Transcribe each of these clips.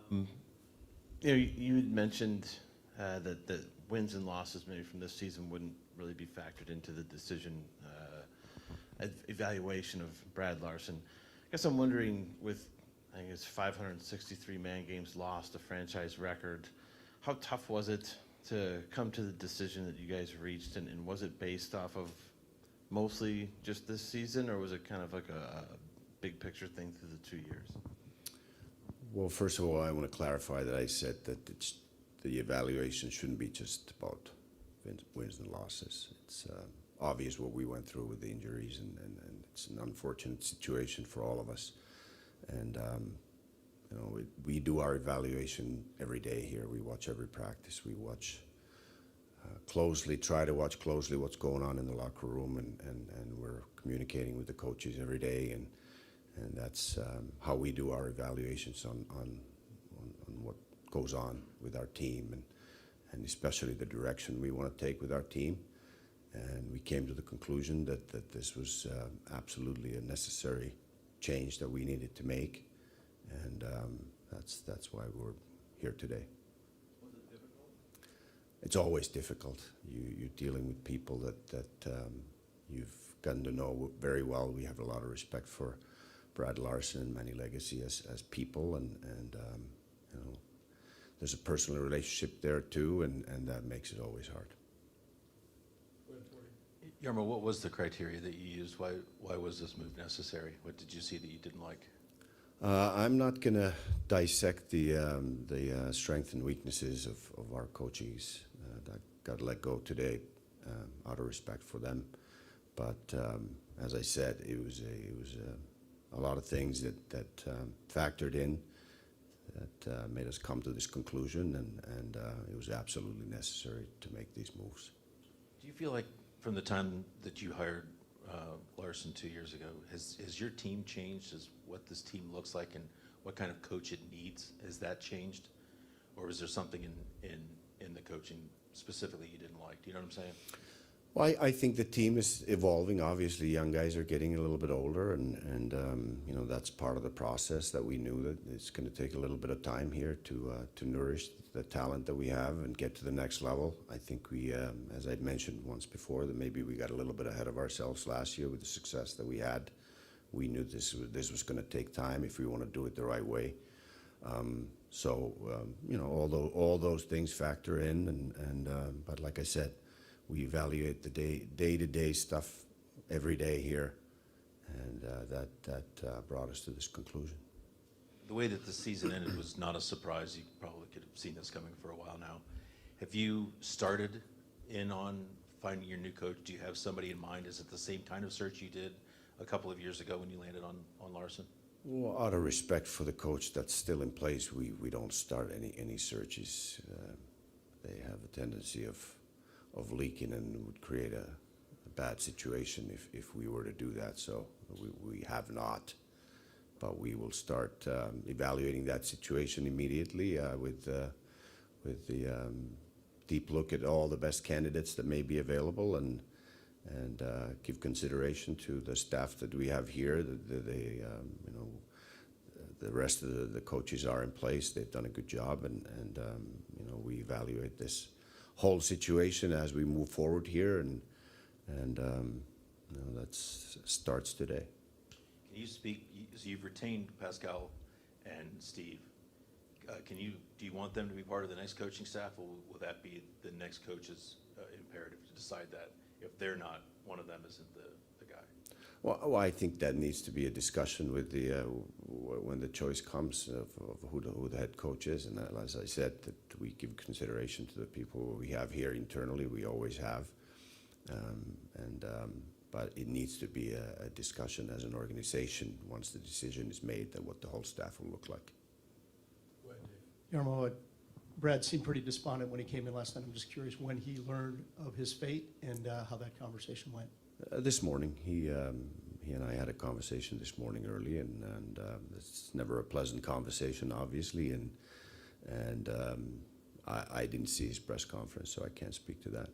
You had mentioned that the wins and losses maybe from this season wouldn't really be factored into the decision evaluation of Brad Larsen. I guess I'm wondering, with I think it's 563 man games lost, a franchise record, how tough was it to come to the decision that you guys reached, and was it based off of mostly just this season, or was it kind of like a big picture thing through the 2 years? Well, first of all, I want to clarify that I said that the evaluation shouldn't be just about wins and losses. It's obvious what we went through with the injuries, and it's an unfortunate situation for all of us. And we do our evaluation every day here. We watch every practice. We watch closely, try to watch closely what's going on in the locker room, and we're communicating with the coaches every day, and that's how we do our evaluations on what goes on with our team, and especially the direction we want to take with our team. And we came to the conclusion that this was absolutely a necessary change that we needed to make, and that's why we're here today. Was it difficult? It's always difficult. You're dealing with people that you've gotten to know very well. We have a lot of respect for Brad Larsen and many legacy as people, and there's a personal relationship there too, and that makes it always hard. Jarmo, what was the criteria that you used? Why was this move necessary? What did you see that you didn't like? I'm not going to dissect the strengths and weaknesses of our coaches. I got to let go today out of respect for them. But as I said, it was a lot of things that factored in that made us come to this conclusion, and it was absolutely necessary to make these moves. Do you feel like from the time that you hired Larsen 2 years ago, has your team changed as what this team looks like and what kind of coach it needs? Has that changed? Or is there something in the coaching specifically you didn't like? Do you know what I'm saying? Well, I think the team is evolving. Obviously, young guys are getting a little bit older, and that's part of the process that we knew that it's going to take a little bit of time here to nourish the talent that we have and get to the next level. I think we, as I'd mentioned once before, that maybe we got a little bit ahead of ourselves last year with the success that we had. We knew this was going to take time if we want to do it the right way. All those things factor in, but like I said, we evaluate the day-to-day stuff every day here, and that brought us to this conclusion. The way that the season ended was not a surprise. You probably could have seen this coming for a while now. Have you started in on finding your new coach? Do you have somebody in mind? Is it the same kind of search you did a couple of years ago when you landed on Larsen? Well, out of respect for the coach that's still in place, we don't start any searches. They have a tendency of leaking and would create a bad situation if we were to do that. So we have not, but we will start evaluating that situation immediately with the deep look at all the best candidates that may be available, and give consideration to the staff that we have here. The rest of the coaches are in place. They've done a good job, and we evaluate this whole situation as we move forward here, and that starts today. Can you speak? So you've retained Pascal and Steve. Do you want them to be part of the next coaching staff, or will that be the next coach's imperative to decide that if they're not, one of them isn't the guy? Well, I think that needs to be a discussion with when the choice comes of who the head coach is, and as I said, that we give consideration to the people we have here internally. We always have, but it needs to be a discussion as an organization once the decision is made that what the whole staff will look like. Jarmo, Brad seemed pretty despondent when he came in last night. I'm just curious when he learned of his fate and how that conversation went. This morning, he and I had a conversation this morning early, and it's never a pleasant conversation, obviously, and I didn't see his press conference, so I can't speak to that.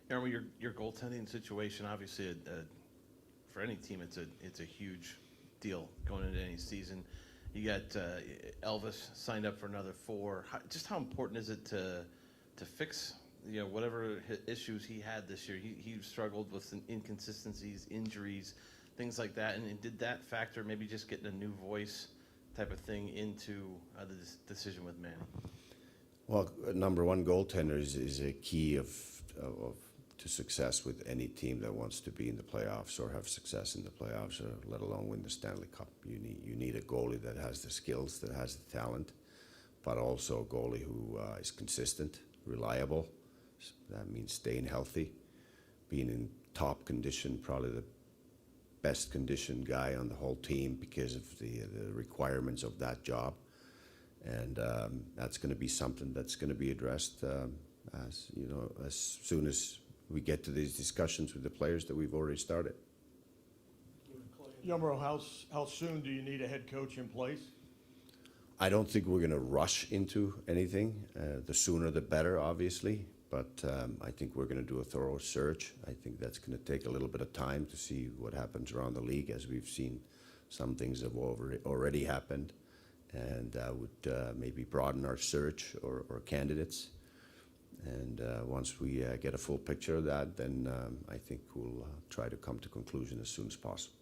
Jarmo, your goaltending situation, obviously, for any team, it's a huge deal going into any season. You got Elvis signed up for another 4. Just how important is it to fix whatever issues he had this year? He struggled with some inconsistencies, injuries, things like that. And did that factor maybe just getting a new voice type of thing into the decision with Manny? Well, number one, goaltender is a key to success with any team that wants to be in the playoffs or have success in the playoffs, or let alone win the Stanley Cup. You need a goalie that has the skills, that has the talent, but also a goalie who is consistent, reliable. That means staying healthy, being in top condition, probably the best conditioned guy on the whole team because of the requirements of that job. And that's going to be something that's going to be addressed as soon as we get to these discussions with the players that we've already started. Yarmo, how soon do you need a head coach in place? I don't think we're going to rush into anything. The sooner the better, obviously. But I think we're going to do a thorough search. I think that's going to take a little bit of time to see what happens around the league, as we've seen some things have already happened. And would maybe broaden our search or candidates. And once we get a full picture of that, then I think we'll try to come to conclusion as soon as possible.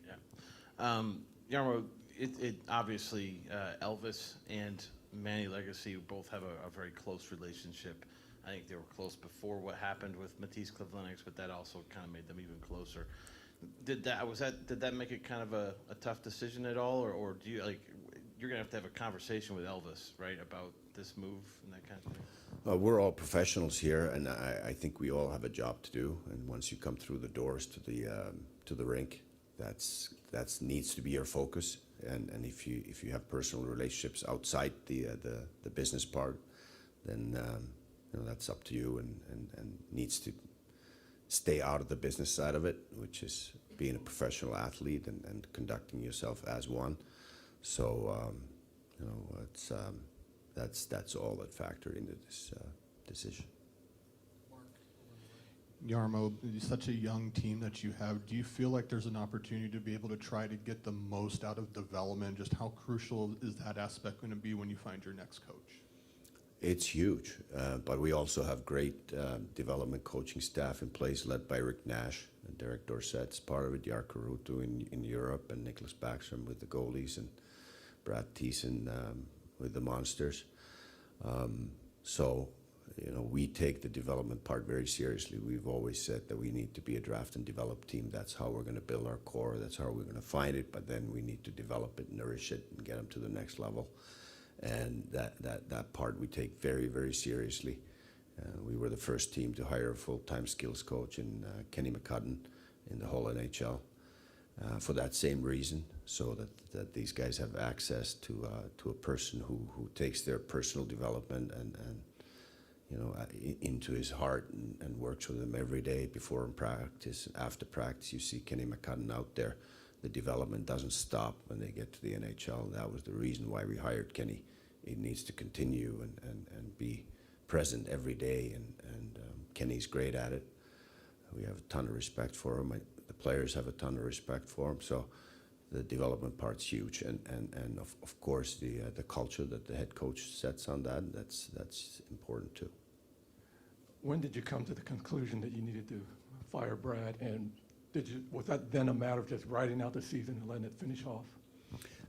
Yeah. Yarmo, it obviously Elvis and Manny Legacy both have a very close relationship. I think they were close before what happened with Matisse Cleveland, but that also kind of made them even closer. Did that make it kind of a tough decision at all, or do you you're gonna have to have a conversation with Elvis, right, about this move and that kind of thing? We're all professionals here, and I think we all have a job to do. And once you come through the doors to the rink, that's needs to be your focus. And if you have personal relationships outside the business part, then that's up to you and needs to stay out of the business side of it, which is being a professional athlete and conducting yourself as one. So it's that's all that factored into this decision. Yarmo, such a young team that you have, do you feel like there's an opportunity to be able to try to get the most out of development? Just how crucial is that aspect going to be when you find your next coach? It's huge, but we also have great development coaching staff in place, led by Rick Nash and Derek Dorsett's part of it, Jarkko Ruutu in Europe, and Nicholas Backstrom with the goalies, and Brad Thiessen with the Monsters. So, we take the development part very seriously. We've always said that we need to be a draft and develop team. That's how we're going to build our core. That's how we're going to find it. But then we need to develop it, nourish it, and get them to the next level. And that part we take very, very seriously. We were the first team to hire a full-time skills coach in Kenny McCudden in the whole NHL for that same reason, so that these guys have access to a person who takes their personal development and into his heart and works with them every day before practice. After practice, you see Kenny McCudden out there. The development doesn't stop when they get to the NHL. That was the reason why we hired Kenny. He needs to continue and be present every day, and Kenny's great at it. We have a ton of respect for him. The players have a ton of respect for him. So the development part's huge, and of course the culture that the head coach sets on that's important too. When did you come to the conclusion that you needed to fire Brad, and was that then a matter of just riding out the season and letting it finish off?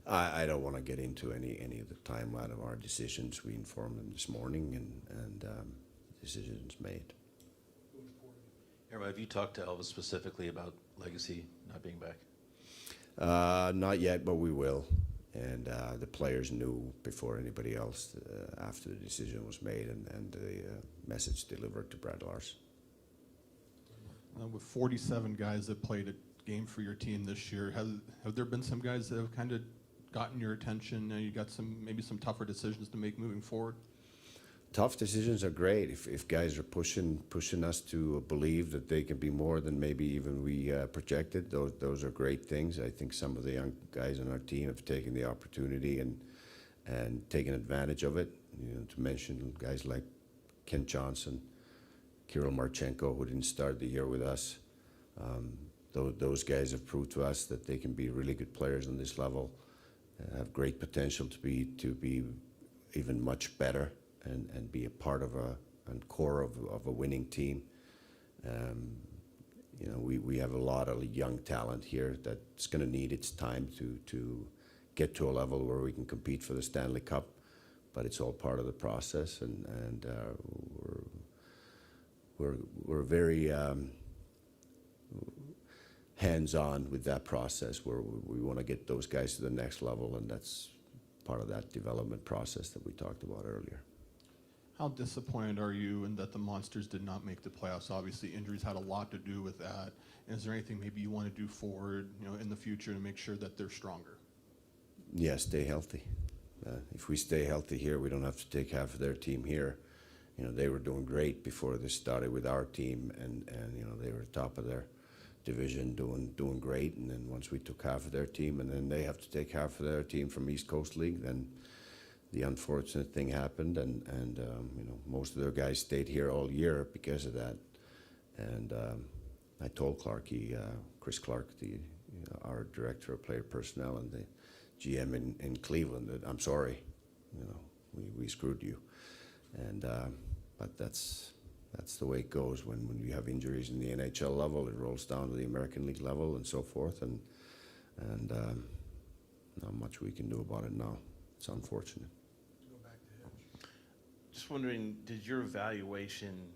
I don't want to get into any of the timeline of our decisions. We informed them this morning, and decisions made. Yarmo, have you talked to Elvis specifically about Legacy not being back? Not yet, but we will. And the players knew before anybody else after the decision was made, and the message delivered to Brad Larsen. With 47 guys that played a game for your team this year, have there been some guys that have kind of gotten your attention? You got maybe some tougher decisions to make moving forward? Tough decisions are great. If guys are pushing us to believe that they can be more than maybe even we projected, those are great things. I think some of the young guys on our team have taken the opportunity and taken advantage of it. To mention guys like Kent Johnson, Kirill Marchenko, who didn't start the year with us. those guys have proved to us that they can be really good players on this level, have great potential to be even much better and be a part of and core of a winning team. You know, we have a lot of young talent here that's going to need its time to get to a level where we can compete for the Stanley Cup, but it's all part of the process, and we're very hands-on with that process, where we want to get those guys to the next level, and that's part of that development process that we talked about earlier. How disappointed are you in that the Monsters did not make the playoffs? Obviously, injuries had a lot to do with that. And is there anything maybe you want to do forward, you know, in the future to make sure that they're stronger? Yeah, stay healthy. If we stay healthy here, we don't have to take half of their team here. You know, they were doing great before this started with our team, and you know, they were top of their division, doing great. And then once we took half of their team, and then they have to take half of their team from East Coast League, then the unfortunate thing happened, and you know, most of their guys stayed here all year because of that. And I told Clarkey, Chris Clark, our director of player personnel and the GM in Cleveland, that I'm sorry, you know, we screwed you. And but that's the way it goes when you have injuries in the NHL level. It rolls down to the American League level and so forth, and not much we can do about it now. It's unfortunate. Just wondering, did your evaluation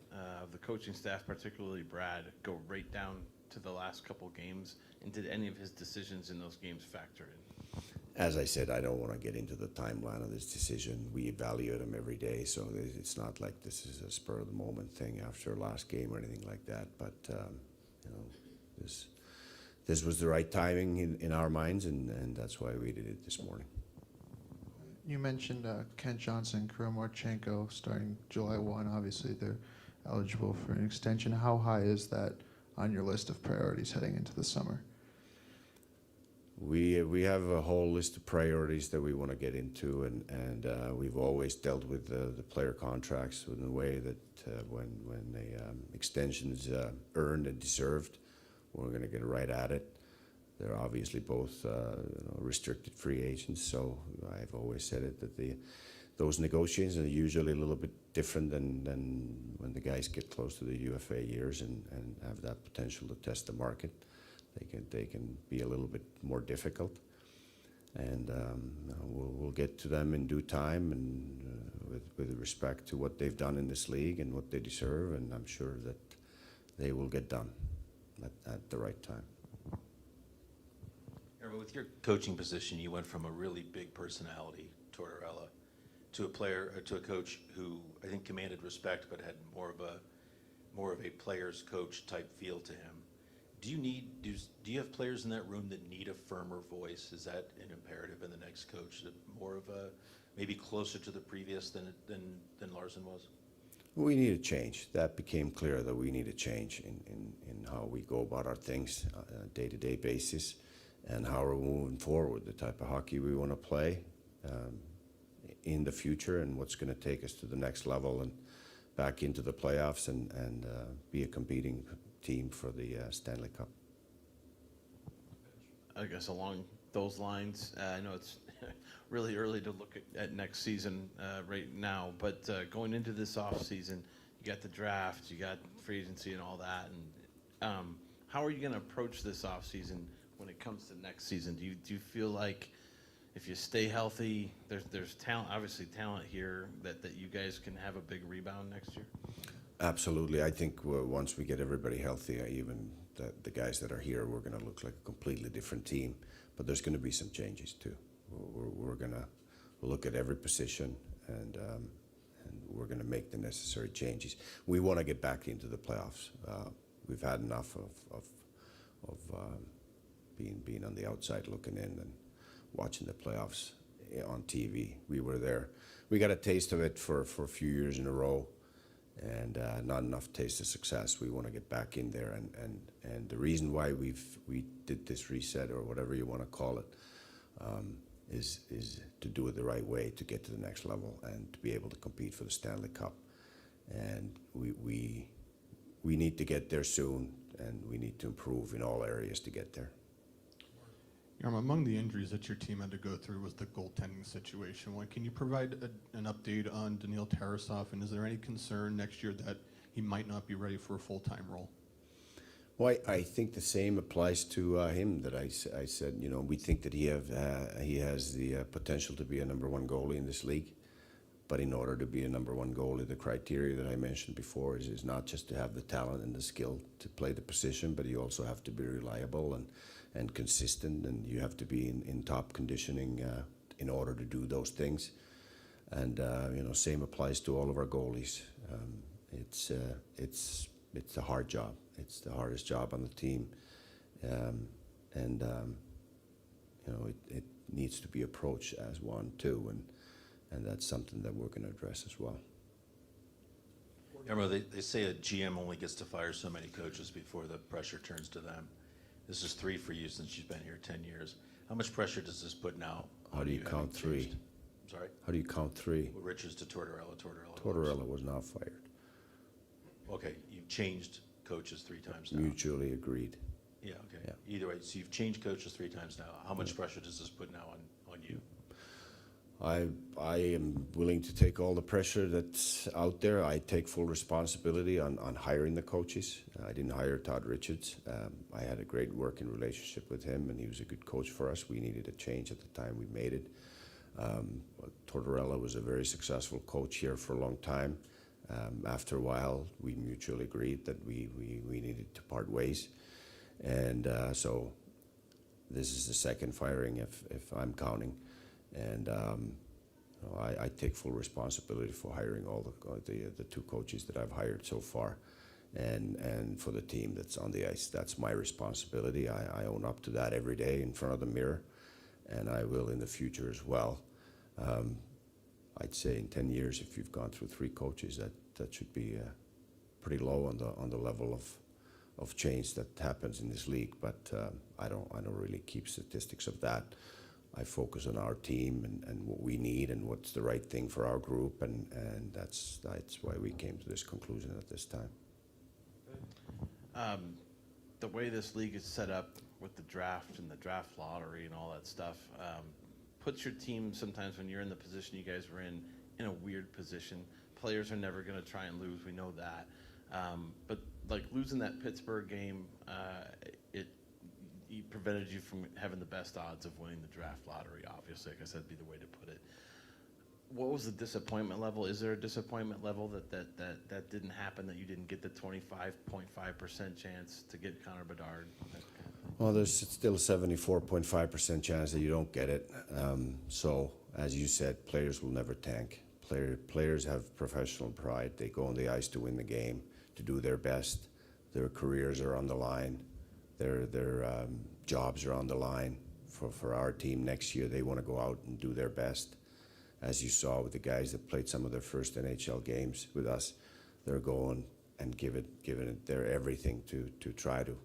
of the coaching staff, particularly Brad, go right down to the last couple games, and did any of his decisions in those games factor in? As I said, I don't want to get into the timeline of this decision. We evaluate them every day, so it's not like this is a spur of the moment thing after a last game or anything like that. But you know, this was the right timing in our minds, and that's why we did it this morning. You mentioned Kent Johnson, Kirill Marchenko starting July 1. Obviously, they're eligible for an extension. How high is that on your list of priorities heading into the summer? We have a whole list of priorities that we want to get into, and we've always dealt with the player contracts in a way that when the extension is earned and deserved, we're going to get right at it. They're obviously both restricted free agents, so I've always said it that those negotiations are usually a little bit different than when the guys get close to the UFA years and have that potential to test the market. They can be a little bit more difficult, and we'll get to them in due time, and with respect to what they've done in this league and what they deserve, and I'm sure that they will get done at the right time. With your coaching position, you went from a really big personality, Tortorella, to a coach who I think commanded respect, but had more of a player's coach type feel to him. Do you have players in that room that need a firmer voice? Is that an imperative in the next coach? More of a maybe closer to the previous than Larsen was? We need a change. That became clear that we need a change in how we go about our things on a day-to-day basis, and how we're moving forward, the type of hockey we want to play in the future, and what's going to take us to the next level and back into the playoffs and be a competing team for the Stanley Cup. I guess along those lines, I know it's really early to look at next season right now, but going into this off season, you got the draft, you got free agency and all that, and how are you going to approach this off season when it comes to next season? Do you feel like if you stay healthy, there's talent, obviously talent here, that you guys can have a big rebound next year? Absolutely. I think once we get everybody healthy, even the guys that are here, we're going to look like a completely different team. But there's going to be some changes too. We're going to look at every position, and we're going to make the necessary changes. We want to get back into the playoffs. We've had enough of being on the outside looking in and watching the playoffs on TV. We were there. We got a taste of it for a few years in a row, and not enough taste of success. We want to get back in there, and the reason why we did this reset, or whatever you want to call it, is to do it the right way, to get to the next level and to be able to compete for the Stanley Cup. And we need to get there soon. and we need to improve in all areas to get there. Among the injuries that your team had to go through was the goaltending situation. Can you provide an update on Daniil Tarasov, and is there any concern next year that he might not be ready for a full-time role? Well, I think the same applies to him. That I said, we think that he has the potential to be a number one goalie in this league. But in order to be a number one goalie, the criteria that I mentioned before is not just to have the talent and the skill to play the position, but you also have to be reliable and consistent, and you have to be in top conditioning in order to do those things. And same applies to all of our goalies. It's a hard job. It's the hardest job on the team, it needs to be approached as one too, and that's something that we're going to address as well. Remember, they say a GM only gets to fire so many coaches before the pressure turns to them. This is 3 for you since you've been here 10 years. How much pressure does this put now? How do you count 3? I'm sorry? How do you count 3? Well, Richards to Tortorella. Tortorella was not fired. Okay, you've changed coaches 3 times now. Mutually agreed. Yeah, okay. Yeah. Either way, so you've changed coaches 3 times now. How much pressure does this put now on you? I am willing to take all the pressure that's out there. I take full responsibility on hiring the coaches. I didn't hire Todd Richards. I had a great working relationship with him, and he was a good coach for us. We needed a change at the time we made it. Tortorella was a very successful coach here for a long time. After a while, we mutually agreed that we needed to part ways. And so this is the second firing if I'm counting. And I take full responsibility for hiring all the 2 coaches that I've hired so far, and for the team that's on the ice. That's my responsibility. I own up to that every day in front of the mirror, and I will in the future as well. I'd say in 10 years, if you've gone through 3 coaches, that should be pretty low on the level of change that happens in this league. But I don't really keep statistics of that. I focus on our team and what we need and what's the right thing for our group, and that's why we came to this conclusion at this time. The way this league is set up with the draft and the draft lottery and all that stuff puts your team sometimes, when you're in the position you guys were in a weird position. Players are never going to try and lose. We know that. But like losing that Pittsburgh game, it prevented you from having the best odds of winning the draft lottery, obviously. I guess that'd be the way to put it. What was the disappointment level? Is there a disappointment level that didn't happen, that you didn't get the 25.5% chance to get Connor Bedard? Well, there's still a 74.5% chance that you don't get it. So, as you said, players will never tank. Players have professional pride. They go on the ice to win the game, to do their best. Their careers are on the line. Their jobs are on the line. For our team next year, they want to go out and do their best. As you saw with the guys that played some of their first NHL games with us, they're going and giving it their everything to try to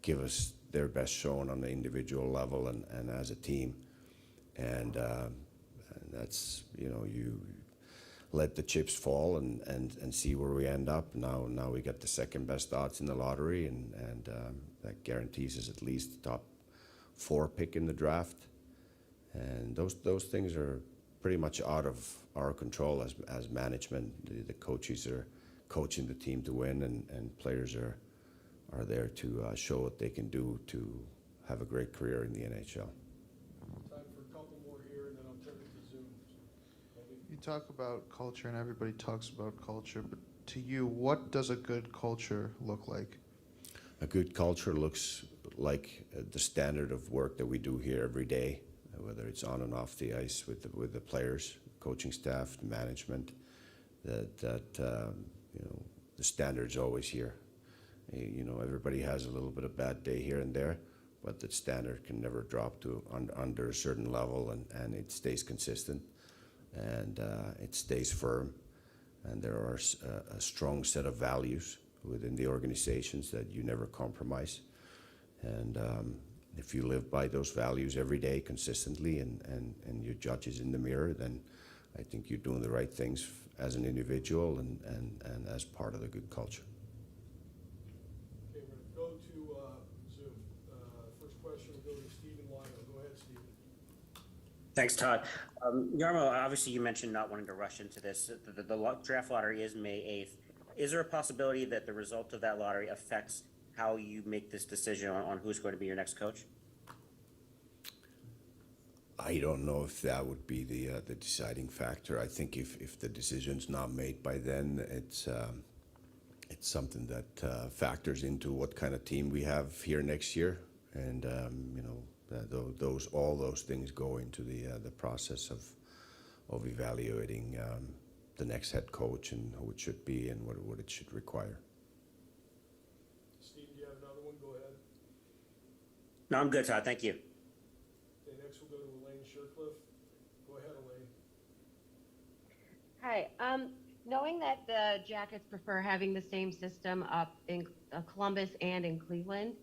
give us their best showing on the individual level and as a team. And that's, you let the chips fall and see where we end up. Now we got the second best odds in the lottery, and that guarantees us at least the top 4 pick in the draft. And those things are pretty much out of our control as management. The coaches are coaching the team to win, and players are there to show what they can do to have a great career in the NHL. Time for a couple more here, and then I'll turn it to Zoom. You talk about culture, and everybody talks about culture, but to you, what does a good culture look like? A good culture looks like the standard of work that we do here every day, whether it's on and off the ice with the players, coaching staff, management. The standard's always here. Everybody has a little bit of bad day here and there, but the standard can never drop to under a certain level, and it stays consistent, and it stays firm. And there are a strong set of values within the organizations that you never compromise. And if you live by those values every day consistently and your judge is in the mirror, then I think you're doing the right things as an individual and as part of the good culture. Okay, we're go to Stephen Lino. Go ahead, Stephen. Thanks, Todd. Yarmo, obviously you mentioned not wanting to rush into this. The draft lottery is May 8th. Is there a possibility that the result of that lottery affects how you make this decision on who's going to be your next coach? I don't know if that would be the deciding factor. I think if the decision's not made by then, it's something that factors into what kind of team we have here next year, and you know, all those things go into the process of evaluating the next head coach and who it should be and what it should require. Steve, do you have another one? Go ahead. No, I'm good, Todd. Thank you. Okay, next we'll go to Elaine Shercliffe. Go ahead, Elaine. Hi. Knowing that the Jackets prefer having the same system up in Columbus and in Cleveland,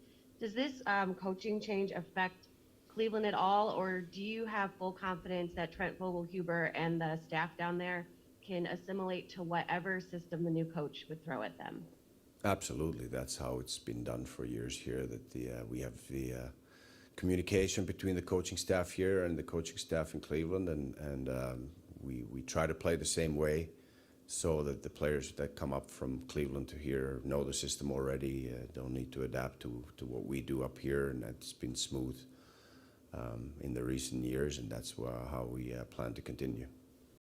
does this coaching change affect Cleveland at all, or do you have full confidence that Trent Vogelhuber and the staff down there can assimilate to whatever system the new coach would throw at them? Absolutely, that's how it's been done for years here. That we have the communication between the coaching staff here and the coaching staff in Cleveland, and we try to play the same way, so that the players that come up from Cleveland to here know the system already, don't need to adapt to what we do up here, and that's been smooth in the recent years, and that's how we plan to continue.